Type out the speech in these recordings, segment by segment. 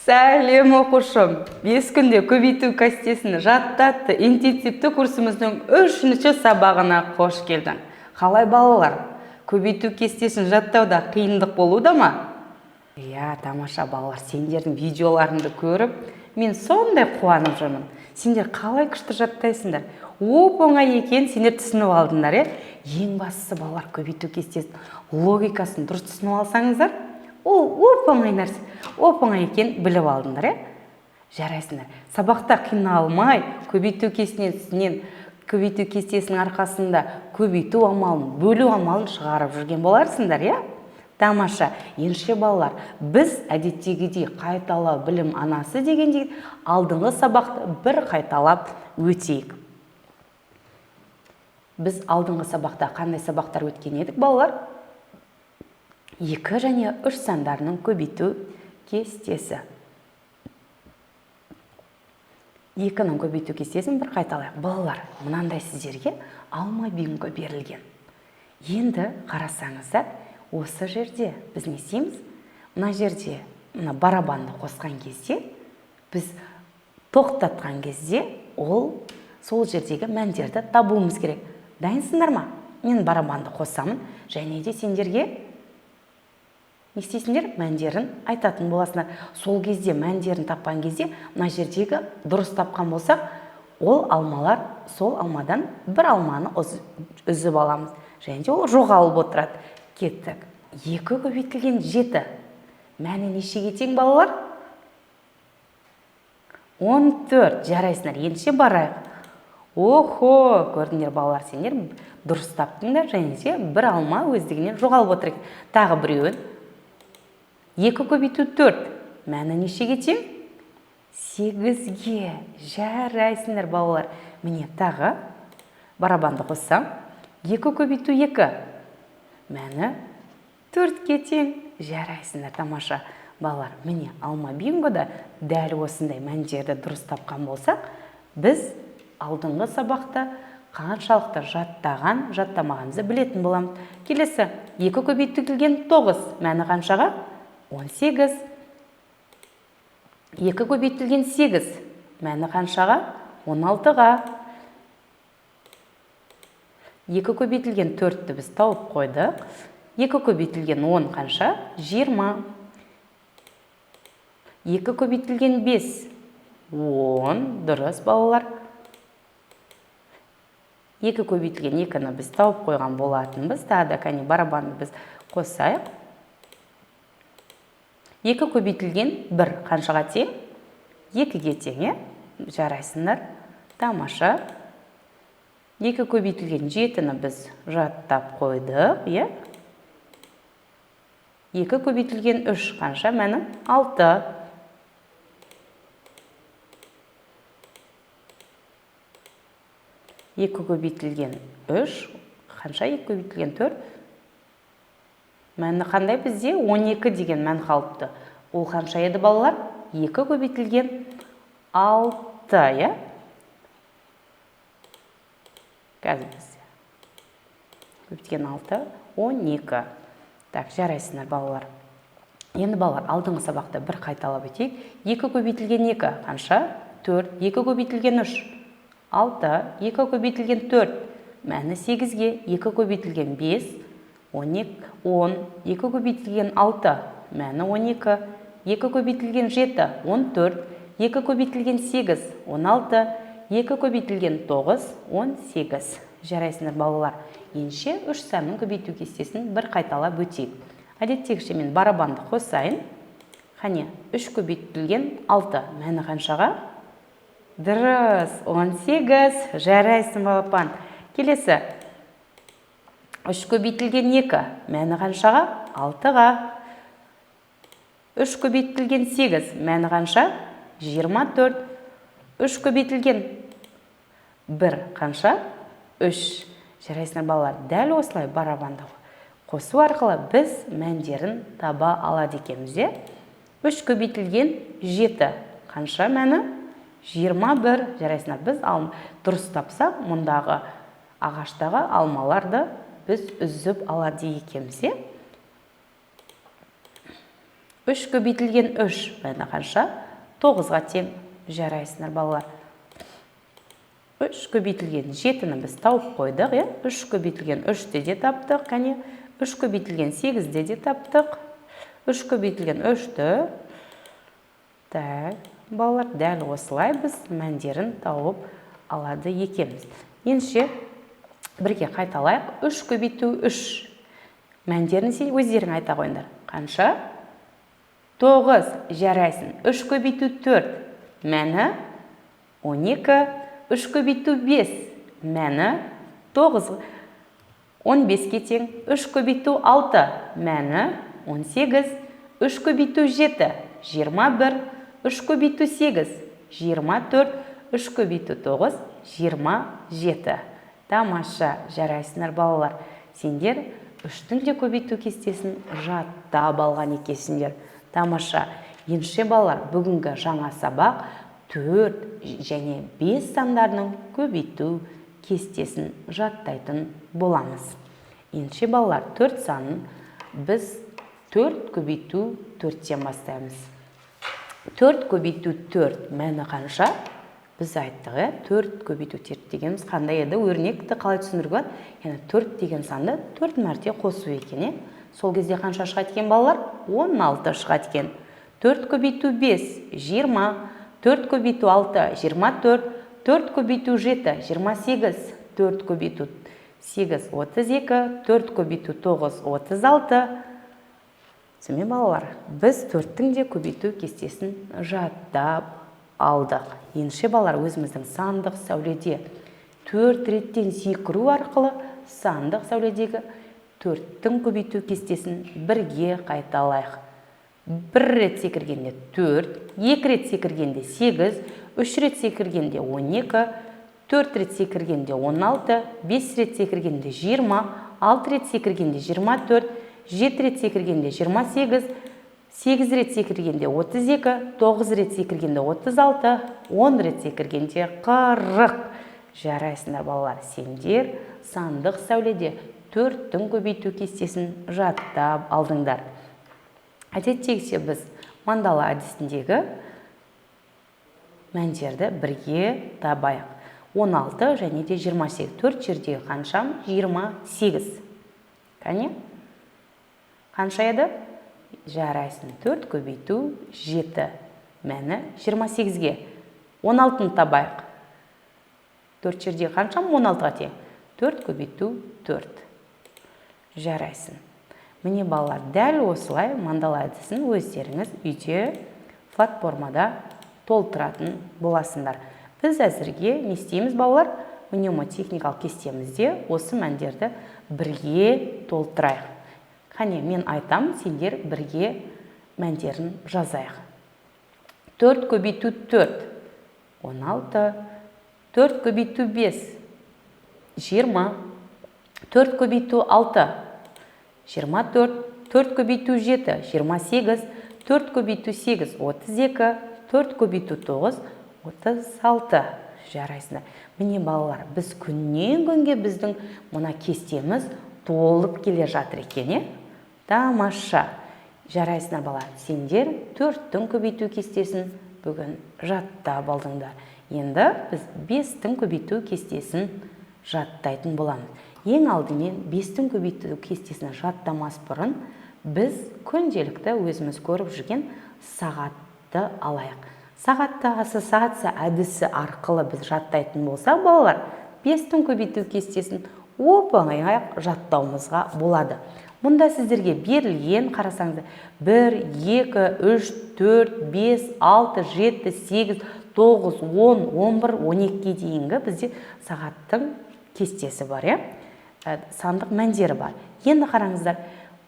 Сәлем оқушым. 5 күнде көбейту кестесін жаттатты интенсивті курсымыздың 3-ші сабағына қош келдің. Қалай балалар? Көбейту кестесін жаттауда қиындық болуда ма? Тамаша балалар, сендердің видеоларыңды көріп, мен сондай қуанып жүрмін. Сендер қалай күшті жаттайсыңдар? Оп-оңай екен, сендер түсініп алдыңдар, Ең бастысы балалар, көбейту кестесін логикасын дұрыс түсініп алсаңыздар, ол оп-оңай нәрсе. Оп-оңай екен біліп алдыңдар, Жарайсыңдар. Сабақта қиналмай, көбейту кестесінің арқасында көбейту амалын, бөлу амалын шығарып жүрген боларсыңдар, Тамаша. Ендеше балалар, біз әдеттегідей қайталау білім анасы дегенде алдыңғы сабақты бір қайталап өтейік. Біз алдыңғы сабақта қандай сабақтар өткен едік, балалар? 2 және 3 сандарының көбейту кестесі. 2-ның көбейту кестесін бір қайталайық. Балалар, мынандай сіздерге алма бинго берілген. Енді қарасаңыздар, осы жерде біз не істейміз? Мына жерде барабанды қосқан кезде, біз тоқтатқан кезде, сол жердегі мәндерді табуымыз керек. Дайынсыңдар ма? Мен барабанды қосамын, және де сендерге не істейсіңдер? Мәндерін айтатын боласыңдар. Сол кезде мәндерін тапқан кезде, мына жердегі дұрыс тапқан болсақ, ол алмалар, сол алмадан бір алманы үзіп аламыз. Және де ол жоғалып отырады. Кеттік. 2 көбейтілген 7. Мәні нешеге тең, балалар? 14. Жарайсыңдар. Ендеше барайық. Охо, көрдіңдер балалар, сендер дұрыс таптыңдар, және де бір алма өздігінен жоғалып отыр. Тағы біреуін. 2 көбейту 4. Мәні нешеге тең? 8-ге. Жарайсыңдар балалар. Міне тағы барабанды қоссам. 2 көбейту 2. Мәні 4-ге тең. Жарайсыңдар, тамаша. Балалар, міне алма бингода дәл осындай мәндерді дұрыс тапқан болсақ, біз алдыңғы сабақта қаншалықты жаттамағанымызды білетін боламыз. Келесі, 2 көбейтілген 9. Мәні қаншаға? 18. 2 көбейтілген 8. Мәні қаншаға? 16-ға. 2 көбейтілген 4-ті біз тауып қойдық. 2 көбейтілген 10 қанша? 20. 2 көбейтілген 5. 10. Дұрыс, балалар. 2 көбейтілген 2-ні біз тауып қойған болатынбыз. Тағы да барабанды біз қосайық. 2 көбейтілген 1 қаншаға тең? 2-ге тең, Жарайсыңдар. Тамаша. 2 көбейтілген 7-ні біз жаттап қойдық, 2 көбейтілген 3 қанша? Мәні 6. 2 көбейтілген 3 қанша? 2 көбейтілген 4. Мәні қандай бізде? 12 деген мән қалыпты. Ол қанша еді, балалар? 2 көбейтілген 6, Қазір бізде. Көбейтілген 6, 12. Так, жарайсыңдар, балалар. Енді балалар, алдыңғы сабақты бір қайталап өтейік. 2 көбейтілген 2 қанша? 4. 2 көбейтілген 3. 6. 2 көбейтілген 4. Мәні 8-ге. 2 көбейтілген 5. 10. 2 көбейтілген 6. Мәні 12. 2 көбейтілген 7. 14. 2 көбейтілген 8. 16. 2 көбейтілген 9. 18. Жарайсыңдар, балалар. Ендеше 3 санның көбейту кестесін бір қайталап өтейік. Әдеттегіше мен барабанды қосайын. 3 көбейтілген 6. Мәні қаншаға? Дұрыс, 18. Жарайсың, балапан. Келесі. 3 көбейтілген 2. Мәні қаншаға? 6-ға. 3 көбейтілген 8. Мәні қанша? 24. 3 көбейтілген 1 қанша? 3. Жарайсыңдар, балалар. Дәл осылай барабанды қосу арқылы біз мәндерін таба алады екенбіз. 3 көбейтілген 7 қанша мәні? 21. Жарайсыңдар, біз дұрыс тапсақ, мұндағы ағаштағы алмаларды біз үзіп алады екенбіз. 3 көбейтілген 3 мәні қанша? 9-ға тең. Жарайсыңдар балалар. 3 көбейтілген 7-ні біз тауып қойдық, 3 көбейтілген 3-те де таптық, кәне 3 көбейтілген 8-де де таптық, 3 көбейтілген 3-ті. Так, балалар, дәл осылай біз мәндерін тауып алады екеміз. Ендеше бірге қайталайық. 3 көбейту 3 мәндерін сен өздерің айта қойыңдар. Қанша? 9. Жарайсың. 3 көбейту 4 мәні 12. 3 көбейту 5 мәні 9. 15-ке тең. 3 көбейту 6 мәні 18. 3 көбейту 7 21. 3 көбейту 8 24. 3 көбейту 9 27. Тамаша, жарайсыңдар балалар. Сендер 3-тің де көбейту кестесін жаттап алған екенсіңдер. Тамаша. Ендеше балалар, бүгінгі жаңа сабақ 4 және 5 сандарының көбейту кестесін жаттайтын боламыз. Ендеше балалар, 4 санын біз 4 көбейту 4-тен бастаймыз. 4 көбейту 4 мәні қанша? Біз айттық, 4 көбейту 4 дегеніміз қандай еді? Өрнекті қалай түсіндіруге болады? Яғни 4 деген санды 4 мәрте қосу екен. Сол кезде қанша шығады екен балалар? 16 шығады екен. 4 көбейту 5 20, 4 көбейту 6 24, 4 көбейту 7 28, 4 көбейту 8 32, 4 көбейту 9 36. Сөме балалар, біз 4-тің де көбейту кестесін жаттап алдық. Ендеше балалар, өзіміздің сандық сәуледе 4 реттен секіру арқылы сандық сәуледегі 4-тің көбейту кестесін бірге қайталайық. 1 рет секіргенде 4, 2 рет секіргенде 8, 3 рет секіргенде 12, 4 рет секіргенде 16, 5 рет секіргенде 20, 6 рет секіргенде 24, 7 рет секіргенде 28, 8 рет секіргенде 32, 9 рет секіргенде 36, 10 рет секіргенде 40. Жарайсыңдар балалар, сендер сандық сәуледе 4-тің көбейту кестесін жаттап алдыңдар. Әдеттегіше біз мандала әдісіндегі мәндерді бірге табайық. 16 және де 28. 4 жердегі қаншам? 28. Кәне? Қанша еді? Жарайсын. 4 көбейту 7 мәні 28-ге. 16-ны табайық. 4 жердегі қаншам? 16-ға тең. 4 көбейту 4. Жарайсын. Міне балалар, дәл осылай мандала әдісін өздеріңіз үйде платформада толтыратын боласыңдар. Біз әзірге не істейміз балалар? Мнемотехникалық кестемізде осы мәндерді бірге толтырайық. Қане, мен айтам, сендер бірге мәндерін жазайық. 4 көбейту 4 16, 4 көбейту 5 20, 4 көбейту 6 24, 4 көбейту 7 28, 4 көбейту 8 32, 4 көбейту 9 36. Жарайсыңдар. Міне балалар, біз күннен күнге біздің мұна кестеміз толып келе жатыр екен. Тамаша. Жарайсыңдар балалар, сендер 4-тің көбейту кестесін бүгін жаттап алдыңдар. Енді біз 5-тің көбейту кестесін жаттайтын боламыз. Ең алдымен 5-тің көбейту кестесін жаттамас бұрын біз күнделікті өзіміз көріп жүрген сағатты алайық. Сағатты ассоциация әдісі арқылы біз жаттайтын болсақ, балалар, 5-тің көбейту кестесін оп-оңай жаттауымызға болады. Мұнда сіздерге берілген, қарасаңыз, 1, 2, 3, 4, 5, 6, 7, 8, 9, 10, 11, 12-ге дейінгі бізде сағаттың кестесі бар, сандық мәндері бар. Енді қараңыздар,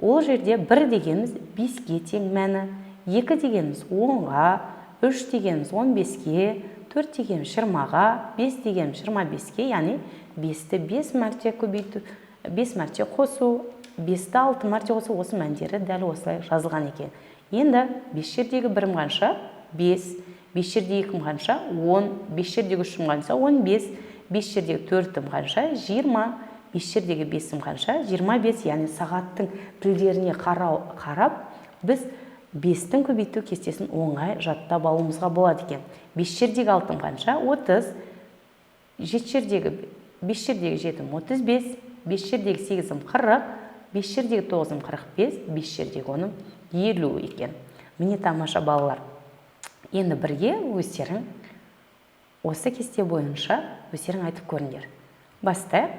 ол жерде 1 дегеніміз 5-ге тең мәні, 2 дегеніміз 10-ға, 3 дегеніміз 15-ге, 4 дегеніміз 20-ға, 5 дегеніміз 25-ге, яғни 5-ті 5 мәрте көбейту, 5 мәрте қосу, 5-ті 6 мәрте қосу, осы мәндері дәл осылай жазылған екен. Енді 5 жердегі 1 қанша? 5, 5 жердегі 2 қанша? 10, 5 жердегі 3 қанша? 15, 5 жердегі 4 қанша? 20, 5 жердегі 5 қанша? 25, яғни сағаттың тілдеріне қарап, біз 5-тің көбейту кестесін оңай жаттап алуымызға болады екен. 5 жердегі 6 қанша? 30. 5 жердегі 7 35. 5 жердегі 8 40. 5 жердегі 9 45. 5 жердегі 10 50 екен. Міне тамаша балалар. Енді бірге өздерің осы кесте бойынша өздерің айтып көріңдер. Бастайық.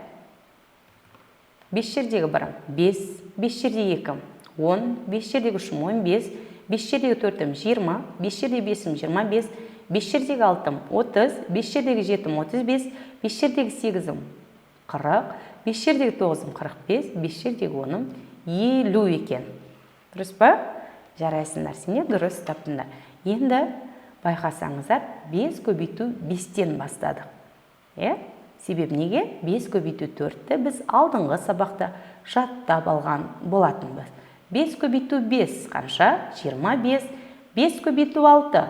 5 жердегі 1 5, 5 жердегі 2 10, 5 жердегі 3 15, 5 жердегі 4 20, 5 жердегі 5 25, 5 жердегі 6 30, 5 жердегі 7 35, 5 жердегі 8 40, 5 жердегі 9 45, 5 жердегі 10 50 екен. Дұрыс па? Жарайсыңдар, сендер дұрыс таптыңдар. Енді байқасаңыздар, 5 көбейту 5-тен бастадық. Себеп неге? 5 көбейту 4-ті біз алдыңғы сабақта жаттап алған болатынбыз. 5 көбейту 5 қанша? 25. 5 көбейту 6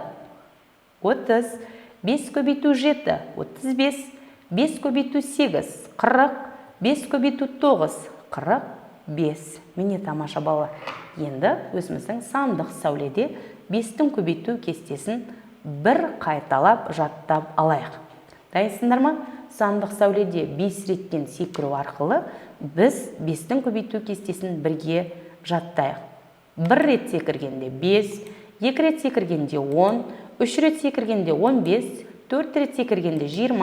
30. 5 көбейту 7 35. 5 көбейту 8 40. 5 көбейту 9 45. Міне тамаша балалар. Енді өзіміздің сандық сәуледе 5-тің көбейту кестесін бір қайталап жаттап алайық. Дайынсыңдар ма? Сандық сәуледе 5 реттен секіру арқылы біз 5-тің көбейту кестесін бірге жаттайық. 1 рет секіргенде 5, 2 рет секіргенде 10, 3 рет секіргенде 15, 4 рет секіргенде 20,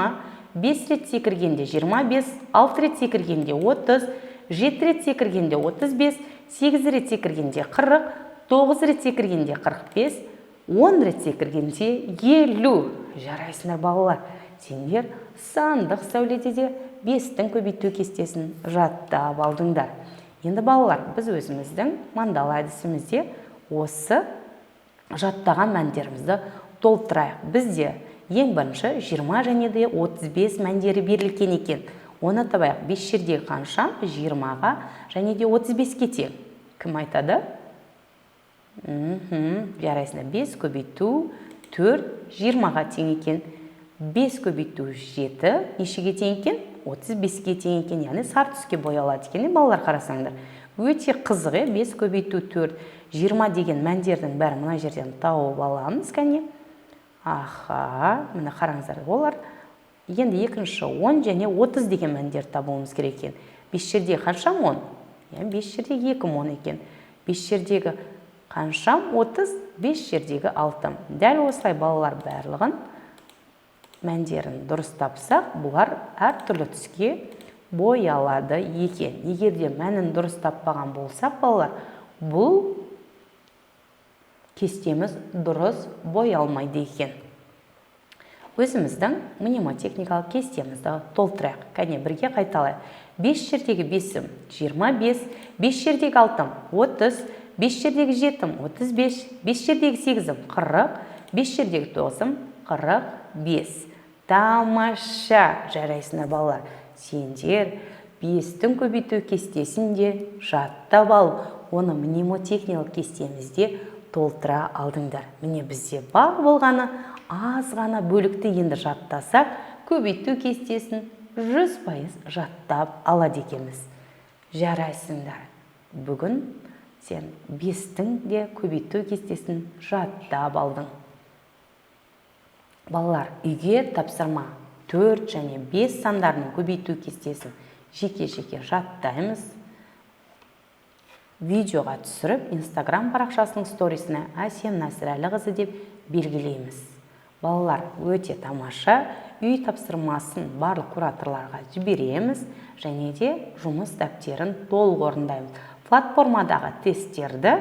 5 рет секіргенде 25, 6 рет секіргенде 30, 7 рет секіргенде 35, 8 рет секіргенде 40, 9 рет секіргенде 45, 10 рет секіргенде 50. Жарайсыңдар балалар. Сендер сандық сәуледе де 5-тің көбейту кестесін жаттап алдыңдар. Енді балалар, біз өзіміздің мандала әдісімізде осы жаттаған мәндерімізді толтырайық. Бізде ең бірінші 20 және де 35 мәндері берілген екен. Оны табайық. 5 жердегі қанша? 20-ға және де 35-ке тең. Кім айтады? Жарайсыңдар. 5 көбейту 4 20-ға тең екен. 5 көбейту 7 нешеге тең екен? 35-ке тең екен. Яғни сары түске боялады екен. Балалар қарасаңдар. Өте қызық, 5 көбейту 4 20 деген мәндердің бәрі мына жерден тауып аламыз, кәне. Аха, міне қараңыздар, олар. Енді екінші 10 және 30 деген мәндер табуымыз керек екен. 5 жердегі қаншам 10? 5 жердегі 2 10 екен. 5 жердегі қаншам 30, 5 жердегі 6. Дәл осылай балалар барлығын мәндерін дұрыс тапсақ, бұлар әртүрлі түске боялады екен. Егерде мәнін дұрыс таппаған болсақ, балалар, бұл кестеміз дұрыс боялмайды екен. Өзіміздің мнемотехникалық кестемізді толтырайық. Кәне бірге қайталайық. 5 жердегі 5 25, 5 жердегі 6 30, 5 жердегі 7 35, 5 жердегі 8 40, 5 жердегі 9 45. Тамаша, жарайсыңдар балалар. Сендер 5-тің көбейту кестесінде жаттап ал, оны мнемотехникалық кестемізде толтыра алдыңдар. Міне бізде бар болғаны аз ғана бөлікті енді жаттасақ, көбейту кестесін 100% жаттап алады екенбіз. Жарайсыңдар. Бүгін сен 5-тің де көбейту кестесін жаттап алдың. Балалар, үйге тапсырма 4 және 5 сандарының көбейту кестесін жеке-жеке жаттаймыз. Видеоға түсіріп, Instagram парақшасының сторисіне Әсем Насырәліқызы деп белгілейміз. Балалар, өте тамаша. Үй тапсырмасын барлық кураторларға жібереміз және де жұмыс дәптерін толық орындаймыз. Платформадағы тесттерді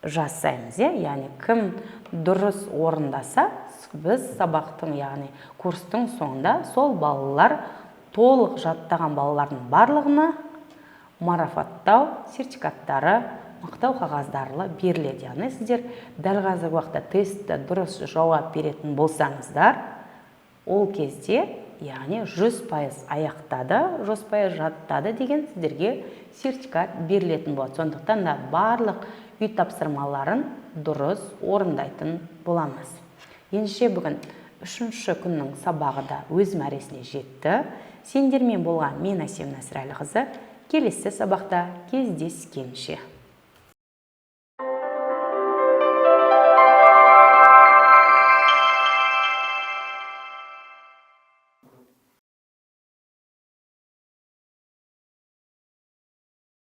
жасаймыз, яғни кім дұрыс орындаса, біз сабақтың, яғни курстың соңында сол балалар толық жаттаған балалардың барлығына марафаттау сертификаттары, мақтау қағаздары беріледі. Яғни сіздер дәл қазіргі уақытта тестті дұрыс жауап беретін болсаңыздар, ол кезде, яғни 100% аяқтады, 100% жаттады деген сіздерге сертификат берілетін болады. Сондықтан да барлық үй тапсырмаларын дұрыс орындайтын боламыз. Ендеше бүгін 3-ші күннің сабағы да өз мәресіне жетті. Сендермен болған мен Әсем Насырәліқызы. Келесі сабақта кездескенше.